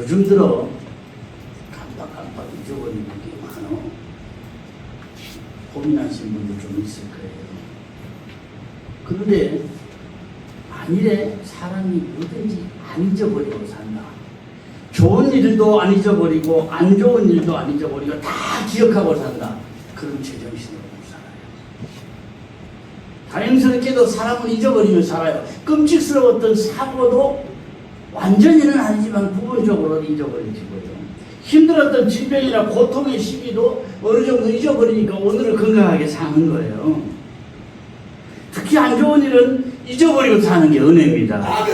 요즘 들어 깜빡깜빡 잊어버리는 게 많아. 고민하시는 분들 좀 있을 거예요. 그런데 만일에 사람이 뭐든지 안 잊어버리고 산다. 좋은 일도 안 잊어버리고 안 좋은 일도 안 잊어버리고 다 기억하고 산다. 그럼 제정신으로 못 살아요. 다행스럽게도 사람은 잊어버리며 살아요. 끔찍스러웠던 사고도 완전히는 아니지만 부분적으로 잊어버리지고요. 힘들었던 질병이나 고통의 시기도 어느 정도 잊어버리니까 오늘을 건강하게 사는 거예요. 특히 안 좋은 일은 잊어버리고 사는 게 은혜입니다.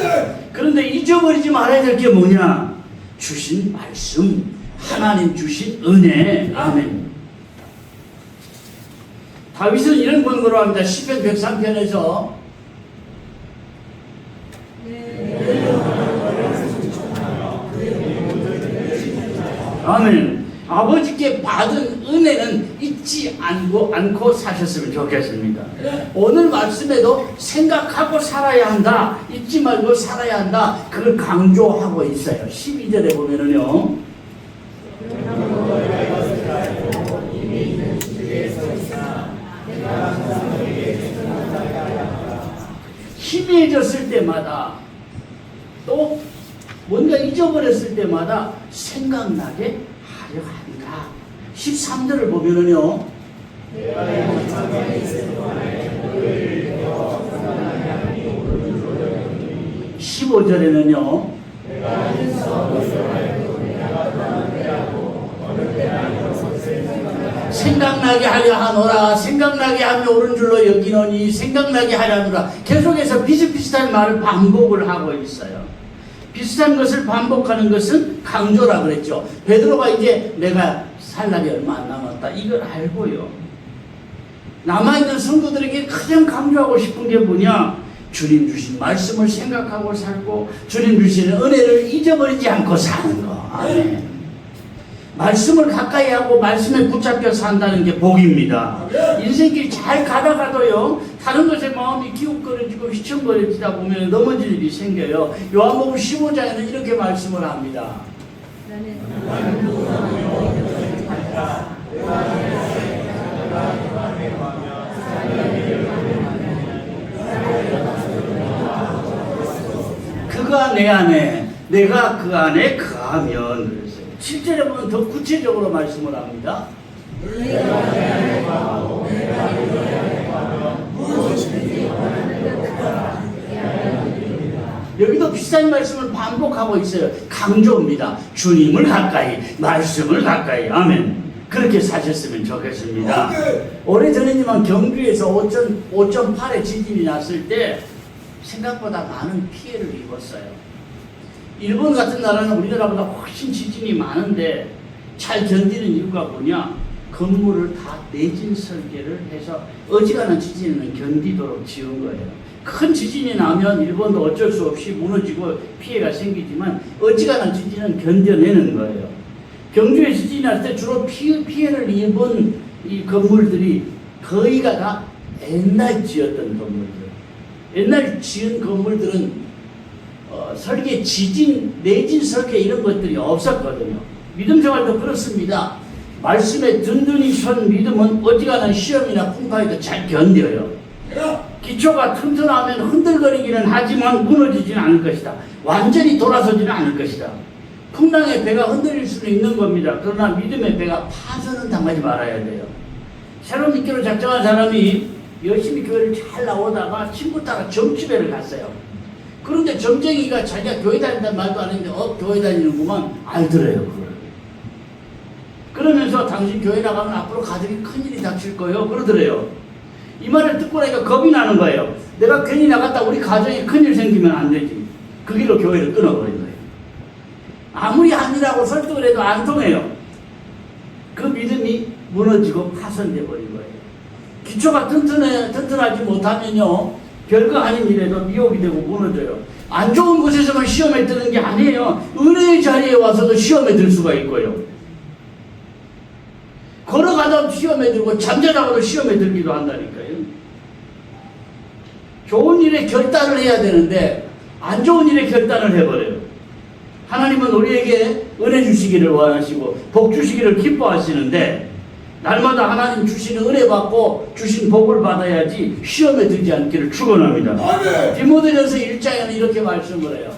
그런데 잊어버리지 말아야 될 게 뭐냐? 주신 말씀, 하나님 주신 은혜. 아멘. 다윗은 이런 권고를 합니다. 시편 103편에서 아멘. 아버지께 받은 은혜는 잊지 않고 사셨으면 좋겠습니다. 오늘 말씀에도 생각하고 살아야 한다. 잊지 말고 살아야 한다. 그걸 강조하고 있어요. 12절에 보면은요. 희미해졌을 때마다 또 뭔가 잊어버렸을 때마다 생각나게 하려 한다. 13절을 보면은요. 15절에는요. 생각나게 하려 하노라. 생각나게 하며 옳은 줄로 여기노니 생각나게 하려 하노라. 계속해서 비슷비슷한 말을 반복을 하고 있어요. 비슷한 것을 반복하는 것은 강조라 그랬죠. 베드로가 이제 내가 살 날이 얼마 안 남았다 이걸 알고요. 남아있는 성도들에게 가장 강조하고 싶은 게 뭐냐? 주님 주신 말씀을 생각하고 살고 주님 주시는 은혜를 잊어버리지 않고 사는 거. 아멘. 말씀을 가까이 하고 말씀에 붙잡혀 산다는 게 복입니다. 인생길 잘 가다가도요, 다른 것에 마음이 기웃거려지고 휘청거려지다 보면 넘어질 일이 생겨요. 요한복음 15장에는 이렇게 말씀을 합니다. 그가 내 안에 내가 그 안에 거하면. 7절에 보면 더 구체적으로 말씀을 합니다. 여기도 비슷한 말씀을 반복하고 있어요. 강조입니다. 주님을 가까이, 말씀을 가까이. 아멘. 그렇게 사셨으면 좋겠습니다. 오래전이지만 경주에서 5.8의 지진이 났을 때 생각보다 많은 피해를 입었어요. 일본 같은 나라는 우리나라보다 훨씬 지진이 많은데 잘 견디는 이유가 뭐냐? 건물을 다 내진 설계를 해서 어지간한 지진은 견디도록 지은 거예요. 큰 지진이 나면 일본도 어쩔 수 없이 무너지고 피해가 생기지만 어지간한 지진은 견뎌내는 거예요. 경주에 지진이 날 때 주로 피해를 입은 이 건물들이 거의가 다 옛날 지었던 건물들. 옛날 지은 건물들은 설계, 지진, 내진 설계 이런 것들이 없었거든요. 믿음 생활도 그렇습니다. 말씀에 든든히 선 믿음은 어지간한 시험이나 풍파에도 잘 견뎌요. 기초가 튼튼하면 흔들거리기는 하지만 무너지지는 않을 것이다. 완전히 돌아서지는 않을 것이다. 풍랑의 배가 흔들릴 수는 있는 겁니다. 그러나 믿음의 배가 파손은 당하지 말아야 돼요. 새로 믿기로 작정한 사람이 열심히 교회를 잘 나오다가 친구 따라 점집회를 갔어요. 그런데 점쟁이가 자기가 교회 다닌다는 말도 안 했는데 교회 다니는구만 알더래요. 그걸. 그러면서 당신 교회 나가면 앞으로 가족이 큰일이 닥칠 거예요. 그러더래요. 이 말을 듣고 나니까 겁이 나는 거예요. 내가 괜히 나갔다 우리 가정에 큰일 생기면 안 되지. 그 길로 교회를 끊어버린 거예요. 아무리 아니라고 설득을 해도 안 통해요. 그 믿음이 무너지고 파손돼 버린 거예요. 기초가 튼튼하지 못하면요, 별거 아닌 일에도 미혹이 되고 무너져요. 안 좋은 곳에서만 시험에 드는 게 아니에요. 은혜의 자리에 와서도 시험에 들 수가 있고요. 걸어가다도 시험에 들고 잠자다가도 시험에 들기도 한다니까요. 좋은 일에 결단을 해야 되는데 안 좋은 일에 결단을 해버려요. 하나님은 우리에게 은혜 주시기를 원하시고 복 주시기를 기뻐하시는데 날마다 하나님 주시는 은혜 받고 주신 복을 받아야지 시험에 들지 않기를 축원합니다. 디모데전서 1장에는 이렇게 말씀을 해요.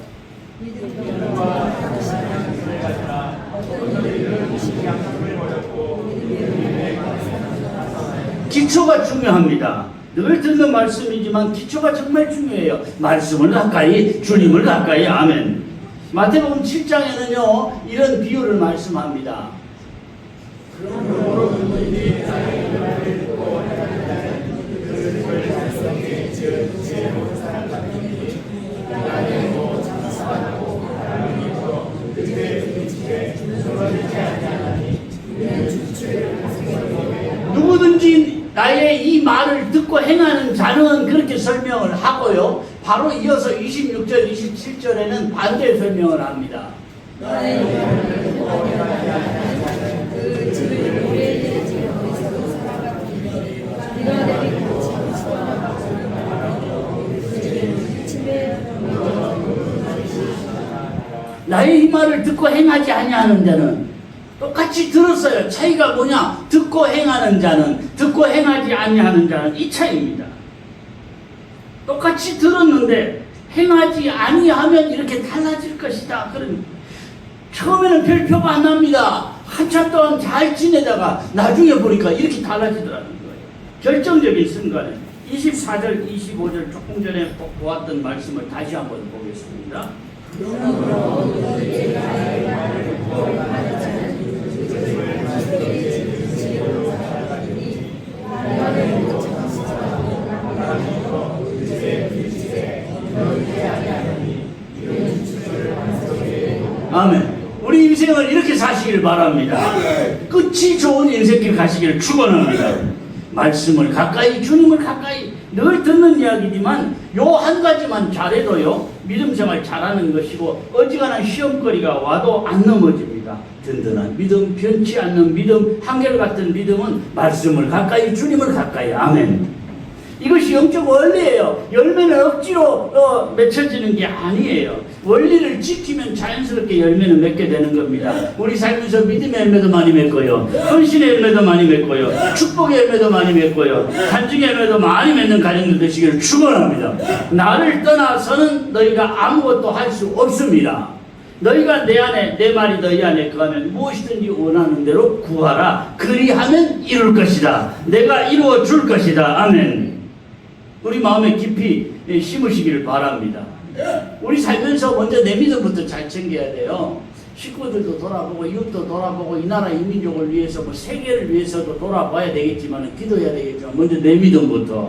기초가 중요합니다. 늘 듣는 말씀이지만 기초가 정말 중요해요. 말씀을 가까이, 주님을 가까이. 아멘. 마태복음 7장에는요 이런 비유를 말씀합니다. 누구든지 나의 이 말을 듣고 행하는 자는 그렇게 설명을 하고요. 바로 이어서 26절, 27절에는 반대 설명을 합니다. 나의 이 말을 듣고 행하지 아니하는 자는 똑같이 들었어요. 차이가 뭐냐? 듣고 행하는 자는, 듣고 행하지 아니하는 자는 이 차이입니다. 똑같이 들었는데 행하지 아니하면 이렇게 달라질 것이다. 그럼 처음에는 별표가 안 납니다. 한참 동안 잘 지내다가 나중에 보니까 이렇게 달라지더라는 거예요. 결정적인 순간에 24절, 25절 조금 전에 보았던 말씀을 다시 한번 보겠습니다. 아멘. 우리 인생을 이렇게 사시길 바랍니다. 끝이 좋은 인생길 가시기를 축원합니다. 말씀을 가까이, 주님을 가까이. 늘 듣는 이야기지만 요 한 가지만 잘해도요 믿음 생활 잘하는 것이고 어지간한 시험거리가 와도 안 넘어집니다. 든든한 믿음, 변치 않는 믿음, 한결같은 믿음은 말씀을 가까이, 주님을 가까이. 아멘. 이것이 영적 원리예요. 열매는 억지로 맺혀지는 게 아니에요. 원리를 지키면 자연스럽게 열매는 맺게 되는 겁니다. 우리 살면서 믿음의 열매도 많이 맺고요, 헌신의 열매도 많이 맺고요, 축복의 열매도 많이 맺고요, 간증의 열매도 많이 맺는 가정들 되시기를 축원합니다. 나를 떠나서는 너희가 아무것도 할 수 없습니다. 너희가 내 안에, 내 말이 너희 안에 거하면 무엇이든지 원하는 대로 구하라. 그리하면 이룰 것이다. 내가 이루어 줄 것이다. 아멘. 우리 마음에 깊이 심으시기를 바랍니다. 우리 살면서 먼저 내 믿음부터 잘 챙겨야 돼요. 식구들도 돌아보고 이웃도 돌아보고 이 나라 이 민족을 위해서 뭐 세계를 위해서도 돌아봐야 되겠지만 기도해야 되겠지만 먼저 내 믿음부터.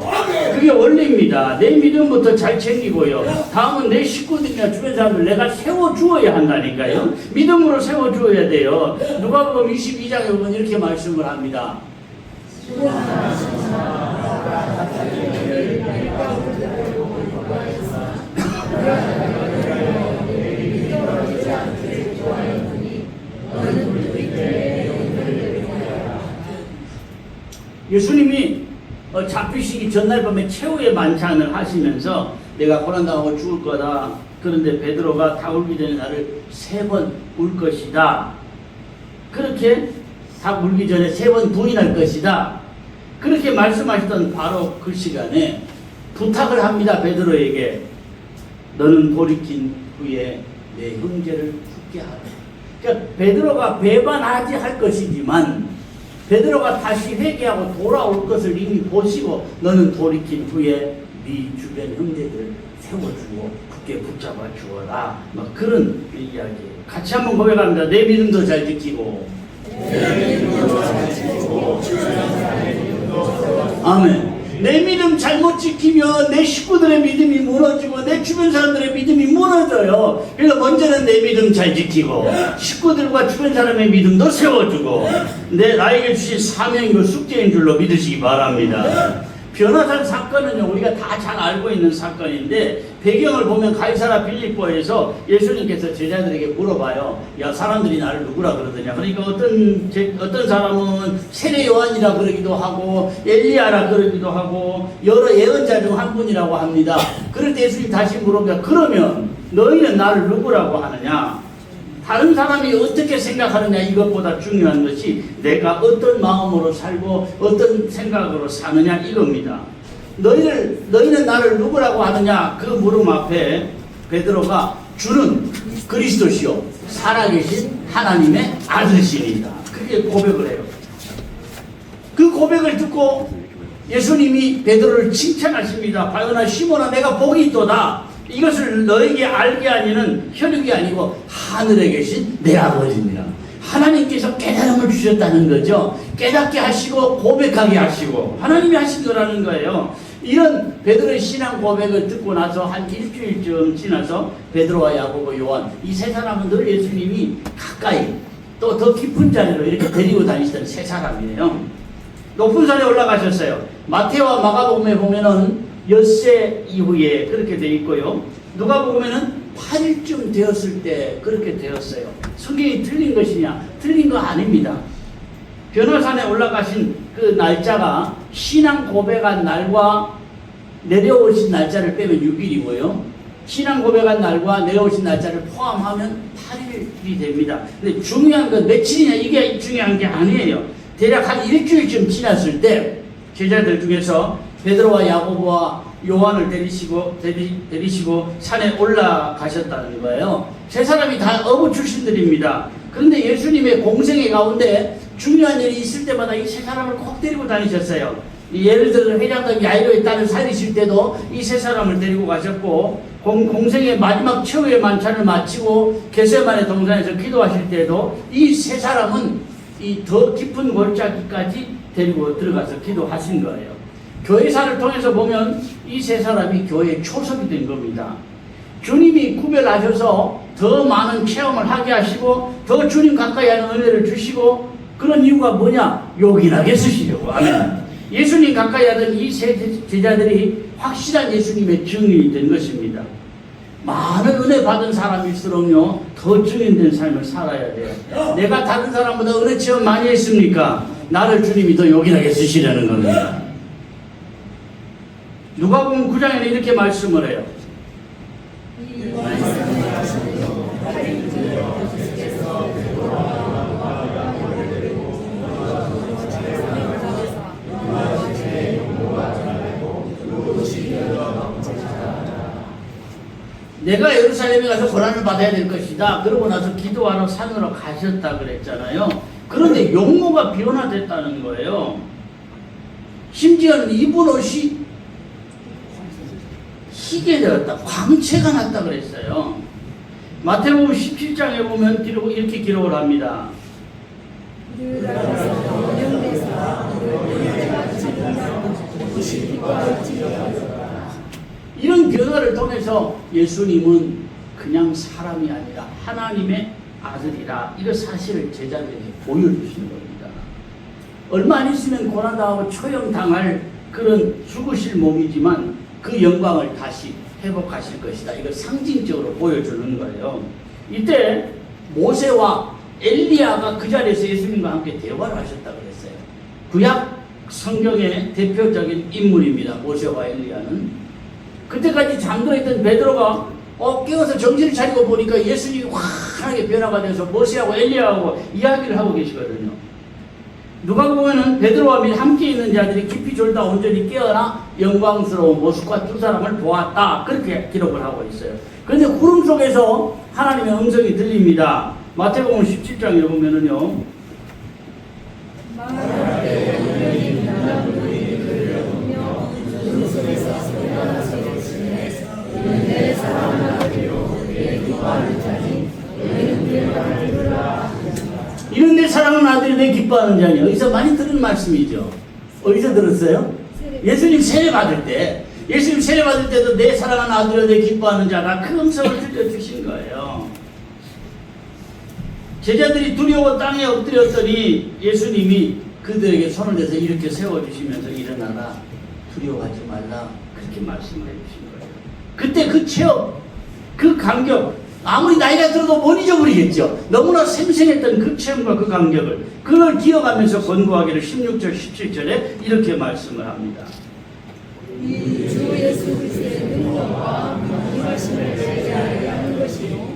그게 원리입니다. 내 믿음부터 잘 챙기고요. 다음은 내 식구들이나 주변 사람들 내가 세워주어야 한다니까요. 믿음으로 세워주어야 돼요. 누가복음 22장에 보면 이렇게 말씀을 합니다. 예수님이 잡히시기 전날 밤에 최후의 만찬을 하시면서 내가 고난당하고 죽을 거다. 그런데 베드로가 다 울기 전에 나를 3번 울 것이다. 그렇게 다 울기 전에 3번 부인할 것이다. 그렇게 말씀하셨던 바로 그 시간에 부탁을 합니다. 베드로에게. 너는 돌이킨 후에 내 형제를 죽게 하라. 그러니까 베드로가 배반하지 할 것이지만 베드로가 다시 회개하고 돌아올 것을 이미 보시고 너는 돌이킨 후에 네 주변 형제들을 세워주고 굳게 붙잡아 주어라. 막 그런 이야기예요. 같이 한번 고백합니다. 내 믿음도 잘 지키고. 아멘. 내 믿음 잘못 지키면 내 식구들의 믿음이 무너지고 내 주변 사람들의 믿음이 무너져요. 그래서 먼저는 내 믿음 잘 지키고 식구들과 주변 사람의 믿음도 세워주고 나에게 주신 사명이고 숙제인 줄로 믿으시기 바랍니다. 변호사 사건은요 우리가 다 잘 알고 있는 사건인데 배경을 보면 가이사라 빌립보에서 예수님께서 제자들에게 물어봐요. 야, 사람들이 나를 누구라 그러더냐. 그러니까 어떤 사람은 세례 요한이라 그러기도 하고 엘리야라 그러기도 하고 여러 예언자 중 한 분이라고 합니다. 그럴 때 예수님 다시 물어봅니다. 그러면 너희는 나를 누구라고 하느냐. 다른 사람이 어떻게 생각하느냐 이것보다 중요한 것이 내가 어떤 마음으로 살고 어떤 생각으로 사느냐 이겁니다. 너희는 나를 누구라고 하느냐 그 물음 앞에 베드로가 주는 그리스도시요 살아계신 하나님의 아들이시니이다. 그렇게 고백을 해요. 그 고백을 듣고 예수님이 베드로를 칭찬하십니다. 바요나 시몬아 내가 복이 있도다. 이것을 너에게 알게 하니는 혈육이 아니고 하늘에 계신 내 아버지입니다. 하나님께서 깨달음을 주셨다는 거죠. 깨닫게 하시고 고백하게 하시고 하나님이 하신 거라는 거예요. 이런 베드로의 신앙 고백을 듣고 나서 한 일주일쯤 지나서 베드로와 야고보 요한 이 세 사람은 늘 예수님이 가까이 또 더 깊은 자리로 이렇게 데리고 다니시던 세 사람이에요. 높은 산에 올라가셨어요. 마태와 마가복음에 보면은 엿새 이후에 그렇게 돼 있고요. 누가복음에는 8일쯤 되었을 때 그렇게 되었어요. 성경이 틀린 것이냐? 틀린 거 아닙니다. 변화산에 올라가신 그 날짜가 신앙 고백한 날과 내려오신 날짜를 빼면 6일이고요. 신앙 고백한 날과 내려오신 날짜를 포함하면 8일이 됩니다. 근데 중요한 건 며칠이냐 이게 중요한 게 아니에요. 대략 한 일주일쯤 지났을 때 제자들 중에서 베드로와 야고보와 요한을 데리시고 산에 올라가셨다는 거예요. 세 사람이 다 어부 출신들입니다. 그런데 예수님의 공생애 가운데 중요한 일이 있을 때마다 이 세 사람을 꼭 데리고 다니셨어요. 예를 들어 회장단 야이로의 딸을 살리실 때도 이 세 사람을 데리고 가셨고 공생의 마지막 최후의 만찬을 마치고 겟세마네 동산에서 기도하실 때도 이 세 사람은 이 더 깊은 골짜기까지 데리고 들어가서 기도하신 거예요. 교회사를 통해서 보면 이 세 사람이 교회의 초석이 된 겁니다. 주님이 구별하셔서 더 많은 체험을 하게 하시고 더 주님 가까이 하는 은혜를 주시고 그런 이유가 뭐냐? 요긴하게 쓰시려고. 아멘. 예수님 가까이 하던 이 세 제자들이 확실한 예수님의 증인이 된 것입니다. 많은 은혜 받은 사람일수록요 더 증인된 삶을 살아야 돼요. 내가 다른 사람보다 은혜 체험 많이 했습니까? 나를 주님이 더 요긴하게 쓰시려는 겁니다. 누가복음 9장에는 이렇게 말씀을 해요. 내가 예루살렘에 가서 고난을 받아야 될 것이다. 그러고 나서 기도하러 산으로 가셨다 그랬잖아요. 그런데 용모가 변화됐다는 거예요. 심지어는 입은 옷이 희게 되었다. 광채가 났다 그랬어요. 마태복음 17장에 보면 이렇게 기록을 합니다. 이런 변화를 통해서 예수님은 그냥 사람이 아니라 하나님의 아들이라 이거 사실을 제자들에게 보여주시는 겁니다. 얼마 안 있으면 고난당하고 처형당할 그런 죽으실 몸이지만 그 영광을 다시 회복하실 것이다. 이걸 상징적으로 보여주는 거예요. 이때 모세와 엘리야가 그 자리에서 예수님과 함께 대화를 하셨다 그랬어요. 구약 성경의 대표적인 인물입니다. 모세와 엘리야는. 그때까지 잠들어있던 베드로가 깨어서 정신을 차리고 보니까 예수님이 환하게 변화가 돼서 모세하고 엘리야하고 이야기를 하고 계시거든요. 누가복음에는 베드로와 및 함께 있는 자들이 깊이 졸다 온전히 깨어나 영광스러운 모습과 두 사람을 보았다. 그렇게 기록을 하고 있어요. 그런데 구름 속에서 하나님의 음성이 들립니다. 마태복음 17장에 보면은요. 이런 내 사랑하는 아들이 내 기뻐하는 자니. 어디서 많이 들은 말씀이죠. 어디서 들었어요? 예수님 세례 받을 때, 예수님 세례 받을 때도 내 사랑하는 아들이 내 기뻐하는 자라 그 음성을 들려주신 거예요. 제자들이 두려워 땅에 엎드렸더니 예수님이 그들에게 손을 대서 이렇게 세워주시면서 일어나라, 두려워하지 말라, 그렇게 말씀을 해주신 거예요. 그때 그 체험, 그 감격, 아무리 나이가 들어도 못 잊어버리겠죠. 너무나 생생했던 그 체험과 그 감격을 그걸 기억하면서 권고하기를 16절 17절에 이렇게 말씀을 합니다. 주 예수 그리스도의 능력과 임하심을 제게 알게 하는 것이요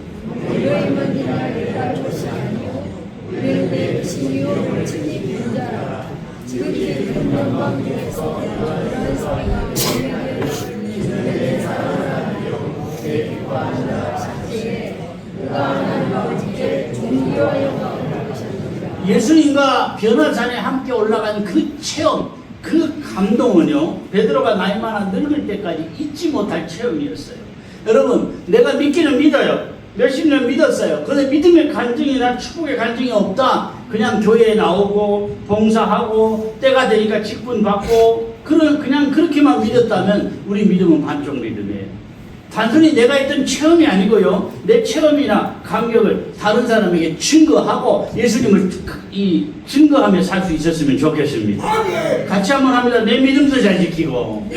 너희 만디나를 따를 것이 아니요 우리는 내 신이요 친히 부른 자라. 지극히 큰 영광 중에서 그러한 소리가 우리에게 주님의 사랑하며 내 기뻐하노라 하시되 그가 하나님 아버지께 존귀와 영광을 받으셨느니라. 예수님과 변화산에 함께 올라간 그 체험, 그 감동은요, 베드로가 나이 많아 늙을 때까지 잊지 못할 체험이었어요. 여러분, 내가 믿기는 믿어요. 몇십 년 믿었어요. 그런데 믿음의 간증이나 축복의 간증이 없다. 그냥 교회에 나오고 봉사하고 때가 되니까 직분 받고 그냥 그렇게만 믿었다면 우리 믿음은 반쪽 믿음이에요. 단순히 내가 했던 체험이 아니고요, 내 체험이나 감격을 다른 사람에게 증거하고 예수님을 증거하며 살 수 있었으면 좋겠습니다. 같이 한번 합니다. 내 믿음도 잘 지키고,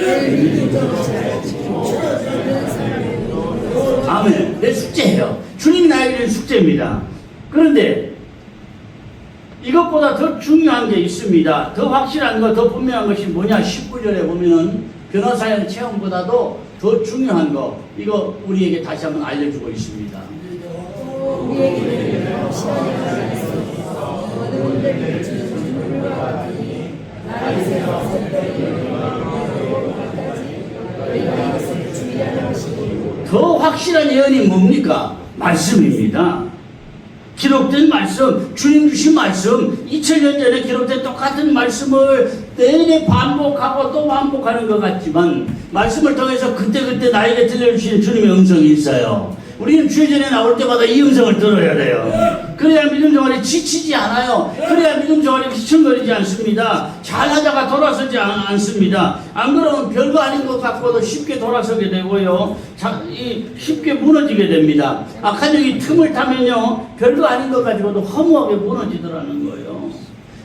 아멘. 내 숙제예요. 주님이 나에게 준 숙제입니다. 그런데 이것보다 더 중요한 게 있습니다. 더 확실한 것, 더 분명한 것이 뭐냐? 19절에 보면은 변호사의 체험보다도 더 중요한 거, 이거 우리에게 다시 한번 알려주고 있습니다. 우리에게 시간이 가서 어두운 데를 비추는 불과 같으니 나를 세워서 더 확실한 예언이 뭡니까? 말씀입니다. 기록된 말씀, 주님 주신 말씀, 2000년 전에 기록된 똑같은 말씀을 내내 반복하고 또 반복하는 것 같지만 말씀을 통해서 그때그때 나에게 들려주시는 주님의 음성이 있어요. 우리는 주의전에 나올 때마다 이 음성을 들어야 돼요. 그래야 믿음 생활에 지치지 않아요. 그래야 믿음 생활에 휘청거리지 않습니다. 잘하다가 돌아서지 않습니다. 안 그러면 별거 아닌 것 같고도 쉽게 돌아서게 되고요, 쉽게 무너지게 됩니다. 악한 영이 틈을 타면요, 별거 아닌 것 가지고도 허무하게 무너지더라는 거예요.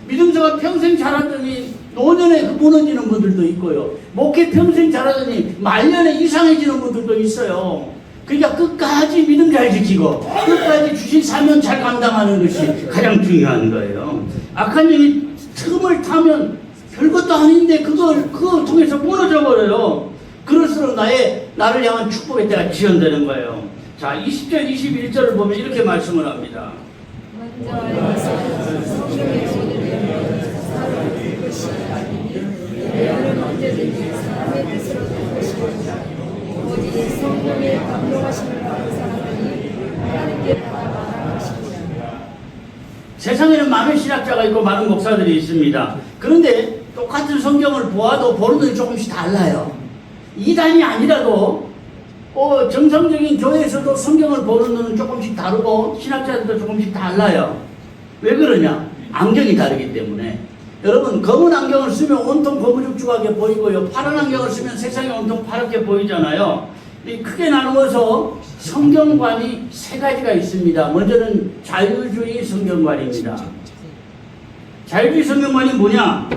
믿음 생활 평생 잘하더니 노년에 무너지는 분들도 있고요, 목회 평생 잘하더니 말년에 이상해지는 분들도 있어요. 그러니까 끝까지 믿음 잘 지키고 끝까지 주신 사명 잘 감당하는 것이 가장 중요한 거예요. 악한 영이 틈을 타면 별것도 아닌데 그걸 통해서 무너져 버려요. 그럴수록 나를 향한 축복의 때가 지연되는 거예요. 자, 20절 21절을 보면 이렇게 말씀을 합니다. 성령의 감동하심을 받은 사람들이 하나님께 받아 말하십니다. 세상에는 많은 신학자가 있고 많은 목사들이 있습니다. 그런데 똑같은 성경을 보아도 보는 눈이 조금씩 달라요. 이단이 아니라도 정상적인 교회에서도 성경을 보는 눈은 조금씩 다르고 신학자들도 조금씩 달라요. 왜 그러냐? 안경이 다르기 때문에. 여러분, 검은 안경을 쓰면 온통 거무죽죽하게 보이고요, 파란 안경을 쓰면 세상이 온통 파랗게 보이잖아요. 크게 나누어서 성경관이 세 가지가 있습니다. 먼저는 자유주의 성경관입니다. 자유주의 성경관이 뭐냐?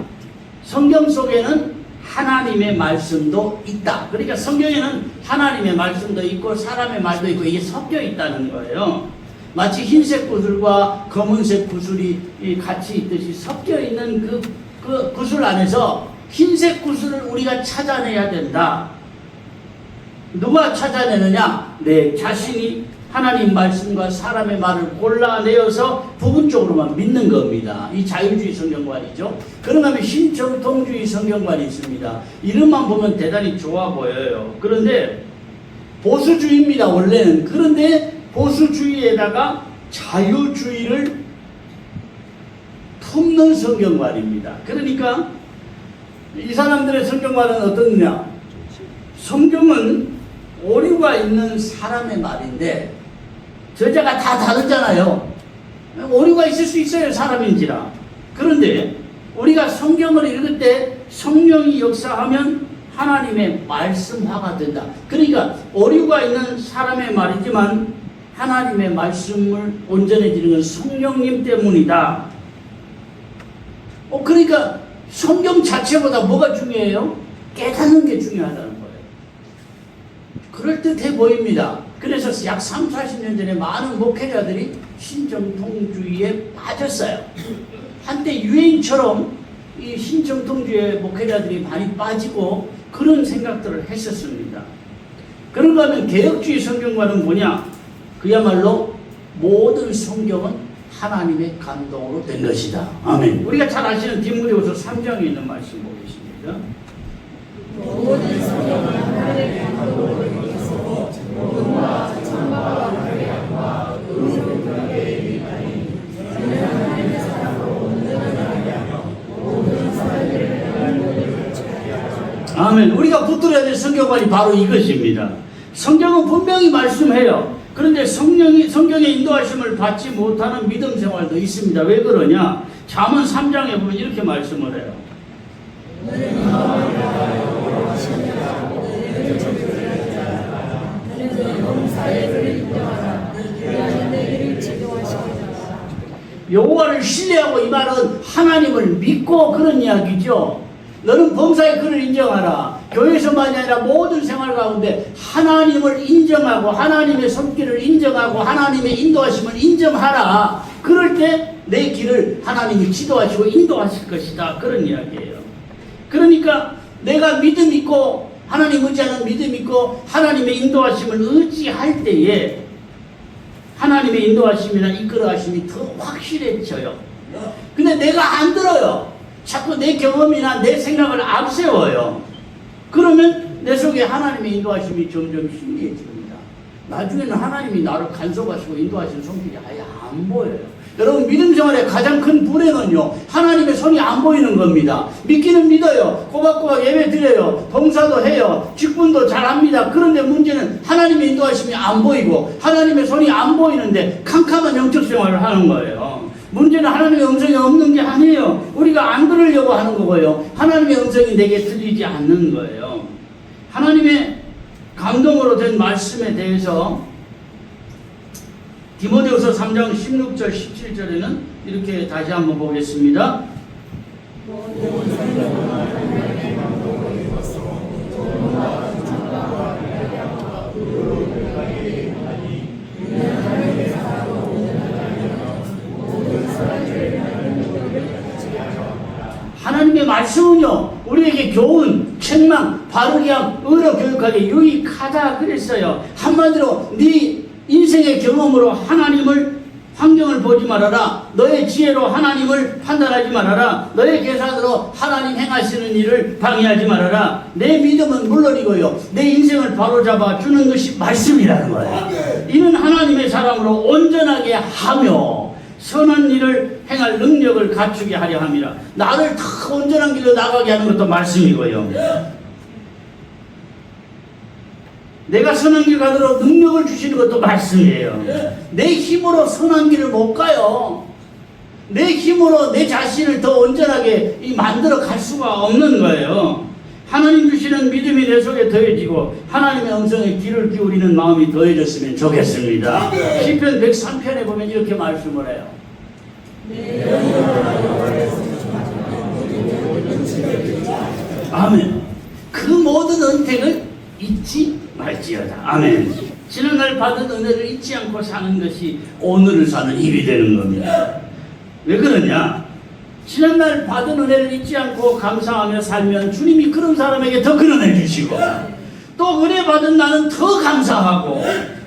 성경 속에는 하나님의 말씀도 있다. 그러니까 성경에는 하나님의 말씀도 있고 사람의 말도 있고 이게 섞여 있다는 거예요. 마치 흰색 구슬과 검은색 구슬이 같이 있듯이 섞여 있는 그 구슬 안에서 흰색 구슬을 우리가 찾아내야 된다. 누가 찾아내느냐? 내 자신이 하나님 말씀과 사람의 말을 골라내어서 부분적으로만 믿는 겁니다. 이 자유주의 성경관이죠. 그러면 신정통주의 성경관이 있습니다. 이름만 보면 대단히 좋아 보여요. 그런데 보수주의입니다, 원래는. 그런데 보수주의에다가 자유주의를 품는 성경관입니다. 그러니까 이 사람들의 성경관은 어떻냐? 성경은 오류가 있는 사람의 말인데 저자가 다 다르잖아요. 오류가 있을 수 있어요, 사람인지라. 그런데 우리가 성경을 읽을 때 성령이 역사하면 하나님의 말씀화가 된다. 그러니까 오류가 있는 사람의 말이지만 하나님의 말씀을 온전해지는 건 성령님 때문이다. 그러니까 성경 자체보다 뭐가 중요해요? 깨닫는 게 중요하다는 거예요. 그럴듯해 보입니다. 그래서 약 30-40년 전에 많은 목회자들이 신정통주의에 빠졌어요. 한때 유행처럼 이 신정통주의 목회자들이 많이 빠지고 그런 생각들을 했었습니다. 그런가 하면 개혁주의 성경관은 뭐냐? 그야말로 모든 성경은 하나님의 감동으로 된 것이다. 아멘. 우리가 잘 아시는 디모데후서 3장에 있는 말씀 보겠습니다. 모든 성경은 하나님의 감동으로 되어서 의와 참과 교양과 의로 그에게 이르나니 이는 하나님의 사랑으로 온전하며 모든 사람들의 모든 아멘. 우리가 붙들어야 될 성경관이 바로 이것입니다. 성경은 분명히 말씀해요. 그런데 성경의 인도하심을 받지 못하는 믿음 생활도 있습니다. 왜 그러냐? 잠언 3장에 보면 이렇게 말씀을 해요. 여호와를 신뢰하고, 이 말은 하나님을 믿고 그런 이야기죠. 너는 범사의 그를 인정하라. 교회에서만이 아니라 모든 생활 가운데 하나님을 인정하고 하나님의 손길을 인정하고 하나님의 인도하심을 인정하라. 그럴 때 내 길을 하나님이 지도하시고 인도하실 것이다. 그런 이야기예요. 그러니까 내가 믿음 있고 하나님 의지하는 믿음 있고 하나님의 인도하심을 의지할 때에 하나님의 인도하심이나 이끌어가심이 더 확실해져요. 근데 내가 안 들어요. 자꾸 내 경험이나 내 생각을 앞세워요. 그러면 내 속에 하나님의 인도하심이 점점 희미해집니다. 나중에는 하나님이 나를 간섭하시고 인도하시는 손길이 아예 안 보여요. 여러분, 믿음 생활의 가장 큰 불행은요, 하나님의 손이 안 보이는 겁니다. 믿기는 믿어요. 꼬박꼬박 예배 드려요. 봉사도 해요. 직분도 잘합니다. 그런데 문제는 하나님의 인도하심이 안 보이고 하나님의 손이 안 보이는데 캄캄한 영적 생활을 하는 거예요. 문제는 하나님의 음성이 없는 게 아니에요. 우리가 안 들으려고 하는 거고요. 하나님의 음성이 내게 들리지 않는 거예요. 하나님의 감동으로 된 말씀에 대해서 디모데후서 3장 16절 17절에는 이렇게 다시 한번 보겠습니다. 하나님의 말씀은요, 우리에게 교훈, 책망, 바르게 함, 의로 교육하게 유익하다 그랬어요. 한마디로 네 인생의 경험으로 환경을 보지 말아라. 너의 지혜로 하나님을 판단하지 말아라. 너의 계산으로 하나님 행하시는 일을 방해하지 말아라. 내 믿음은 물론이고요, 내 인생을 바로잡아 주는 것이 말씀이라는 거예요. 이는 하나님의 사람으로 온전하게 하며 선한 일을 행할 능력을 갖추게 하려 함이라. 나를 다 온전한 길로 나가게 하는 것도 말씀이고요, 내가 선한 길 가도록 능력을 주시는 것도 말씀이에요. 내 힘으로 선한 길을 못 가요. 내 힘으로 내 자신을 더 온전하게 만들어 갈 수가 없는 거예요. 하나님 주시는 믿음이 내 속에 더해지고 하나님의 음성에 귀를 기울이는 마음이 더해졌으면 좋겠습니다. 시편 103편에 보면 이렇게 말씀을 해요. 아멘. 그 모든 은택을 잊지 말지어다. 아멘. 지난날 받은 은혜를 잊지 않고 사는 것이 오늘을 사는 힘이 되는 겁니다. 왜 그러냐? 지난날 받은 은혜를 잊지 않고 감사하며 살면 주님이 그런 사람에게 더 큰 은혜 주시고, 또 은혜 받은 나는 더 감사하고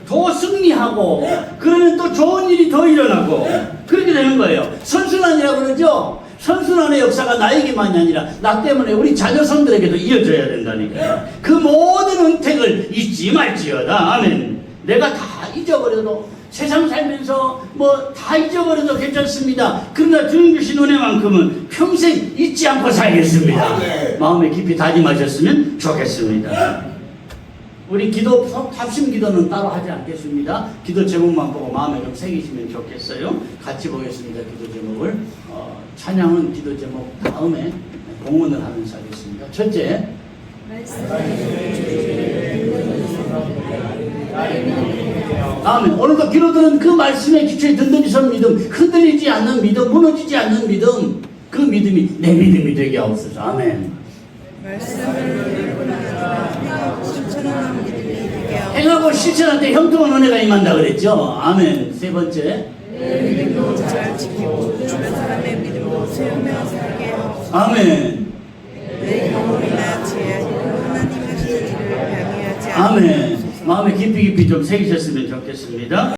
더 승리하고, 그러면 또 좋은 일이 더 일어나고 그렇게 되는 거예요. 선순환이라고 그러죠. 선순환의 역사가 나에게만이 아니라 나 때문에 우리 자녀손들에게도 이어져야 된다니까요. 그 모든 은택을 잊지 말지어다. 아멘. 내가 다 잊어버려도, 세상 살면서 뭐 다 잊어버려도 괜찮습니다. 그러나 주님 주신 은혜만큼은 평생 잊지 않고 살겠습니다. 마음에 깊이 다짐하셨으면 좋겠습니다. 우리 기도, 합심 기도는 따로 하지 않겠습니다. 기도 제목만 보고 마음에 좀 새기시면 좋겠어요. 같이 보겠습니다. 기도 제목을. 찬양은 기도 제목 다음에 공헌을 하면서 하겠습니다. 첫째, 아멘. 오늘도 기도들은 그 말씀에 기초에 든든히 선 믿음, 흔들리지 않는 믿음, 무너지지 않는 믿음, 그 믿음이 내 믿음이 되게 하옵소서. 아멘. 행하고 실천할 때 형통한 은혜가 임한다 그랬죠. 아멘. 세 번째, 내 믿음도 잘 지키고 주변 사람의 믿음도 세우며 살게 하옵소서. 아멘. 내 경험이나 지혜 하나님 하시는 일을 방해하지 않고 아멘. 마음에 깊이 좀 새기셨으면 좋겠습니다.